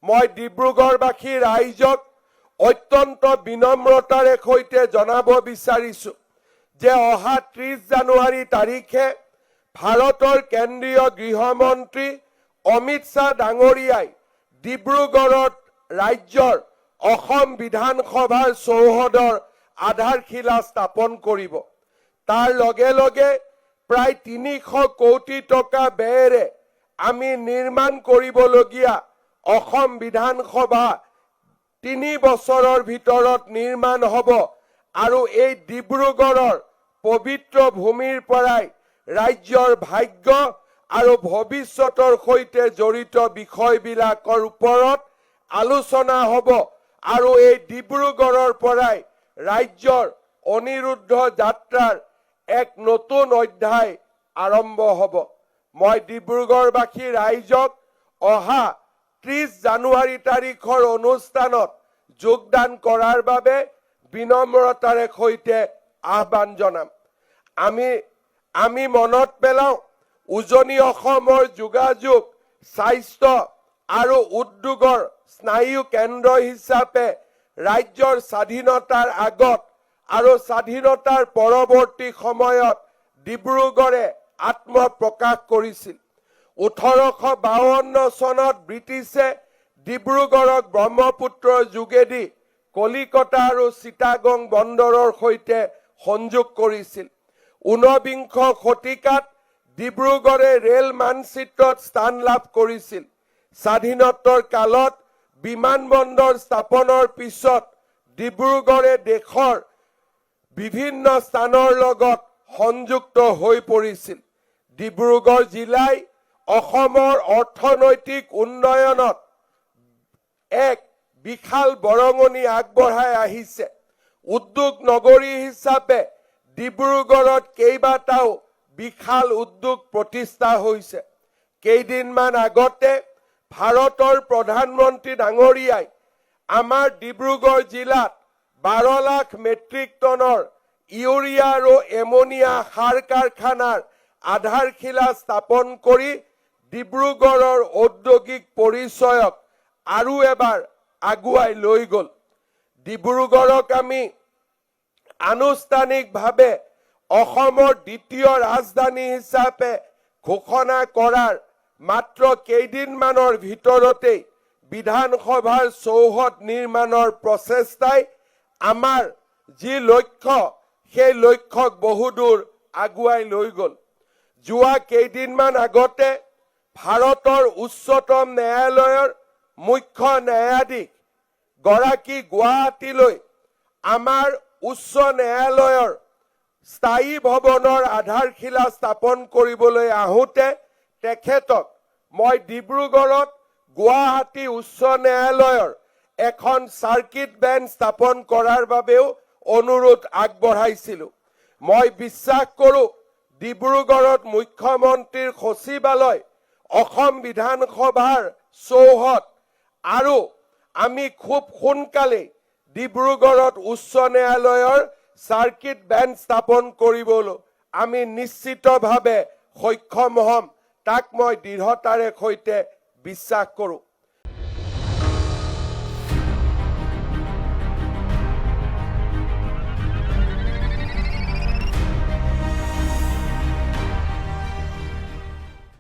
মই ডিব্ৰুগড়বাসী ৰাইজক অত্যন্ত বিনম্ৰতাৰে সৈতে জনাব বিচাৰিছো যে অহা 30 জানুৱাৰী তাৰিখে ভাৰতৰ কেন্দ্ৰীয় গৃহমন্ত্ৰী অমিত শ্বাহ ডাঙৰীয়াই ডিব্ৰুগড়ত ৰাজ্যৰ অসম বিধানসভাৰ চৌহদৰ আধাৰশিলা স্থাপন কৰিব। তাৰ লগে লগে প্ৰায় 300 কোটি টকা ব্যয়েৰে আমি নিৰ্মাণ কৰিবলগীয়া অসম বিধানসভা 3 বছৰৰ ভিতৰত নিৰ্মাণ হ'ব আৰু এই ডিব্ৰুগড়ৰ পবিত্ৰ ভূমিৰ পৰাই ৰাজ্যৰ ভাগ্য আৰু ভৱিষ্যতৰ সৈতে জড়িত বিষয়বিলাকৰ ওপৰত আলোচনা হ'ব আৰু এই ডিব্ৰুগড়ৰ পৰাই ৰাজ্যৰ অনিৰুদ্ধ যাত্ৰাৰ এক নতুন অধ্যায় আৰম্ভ হ'ব। মই ডিব্ৰুগড়বাসী ৰাইজক অহা 30 জানুৱাৰী তাৰিখৰ অনুষ্ঠানত যোগদান কৰাৰ বাবে বিনম্ৰতাৰে সৈতে আহ্বান জনাম। আমি মনত পেলাওঁ উজনি অসমৰ যোগাযোগ স্বাস্থ্য আৰু উদ্যোগৰ স্নায়ু কেন্দ্ৰ হিচাপে ৰাজ্যৰ স্বাধীনতাৰ আগত আৰু স্বাধীনতাৰ পৰৱৰ্তী সময়ত ডিব্ৰুগড়ে আত্মপ্ৰকাশ কৰিছিল। 1852 চনত ব্ৰিটিছে ডিব্ৰুগড়ক ব্ৰহ্মপুত্ৰৰ যোগেদি কলিকতা আৰু চিটাগং বন্দৰৰ সৈতে সংযোগ কৰিছিল। 19বিংশ শতিকাত ডিব্ৰুগড়ে ৰেল মানচিত্ৰত স্থান লাভ কৰিছিল। স্বাধীনতাৰ কালত বিমানবন্দৰ স্থাপনৰ পিছত ডিব্ৰুগড়ে দেশৰ বিভিন্ন স্থানৰ লগত সংযুক্ত হৈ পৰিছিল। ডিব্ৰুগড় জিলাই অসমৰ অৰ্থনৈতিক উন্নয়নত এক বিশাল বৰঙণি আগবঢ়াই আহিছে। উদ্যোগ নগৰী হিচাপে ডিব্ৰুগড়ত কেইবাটাও বিশাল উদ্যোগ প্ৰতিষ্ঠা হৈছে। কেইদিনমান আগতে ভাৰতৰ প্ৰধানমন্ত্ৰী ডাঙৰীয়াই আমাৰ ডিব্ৰুগড় জিলাত 12 লাখ মেট্ৰিক টনৰ ইউৰিয়া আৰু এমনিয়া সাৰ কাৰখানাৰ আধাৰশিলা স্থাপন কৰি ডিব্ৰুগড়ৰ ঔদ্যোগিক পৰিচয়ক আৰু এবাৰ আগুৱাই লৈ গ'ল। ডিব্ৰুগড়ক আমি আনুষ্ঠানিকভাৱে অসমৰ দ্বিতীয় ৰাজধানী হিচাপে ঘোষণা কৰাৰ মাত্ৰ কেইদিনমানৰ ভিতৰতেই বিধানসভাৰ চৌহদ নিৰ্মাণৰ প্ৰচেষ্টাই আমাৰ যি লক্ষ্য সেই লক্ষ্যক বহুদূৰ আগুৱাই লৈ গ'ল। যোৱা কেইদিনমান আগতে ভাৰতৰ উচ্চতম ন্যায়ালয়ৰ মুখ্য ন্যায়াধীশ গৰাকী গুৱাহাটীলৈ আমাৰ উচ্চ ন্যায়ালয়ৰ স্থায়ী ভৱনৰ আধাৰশিলা স্থাপন কৰিবলৈ আহোঁতে তেখেতক মই ডিব্ৰুগড়ত গুৱাহাটী উচ্চ ন্যায়ালয়ৰ এখন চাৰ্কিট বেঞ্চ স্থাপন কৰাৰ বাবেও অনুৰোধ আগবঢ়াইছিলোঁ। মই বিশ্বাস কৰোঁ ডিব্ৰুগড়ত মুখ্যমন্ত্ৰীৰ সচিবালয়, অসম বিধানসভাৰ চৌহদ আৰু আমি খুব সোনকালে ডিব্ৰুগড়ত উচ্চ ন্যায়ালয়ৰ চাৰ্কিট বেঞ্চ স্থাপন কৰিবলৈ আমি নিশ্চিতভাৱে সক্ষম হ'ম। তাক মই দৃঢ়তাৰে সৈতে বিশ্বাস কৰোঁ।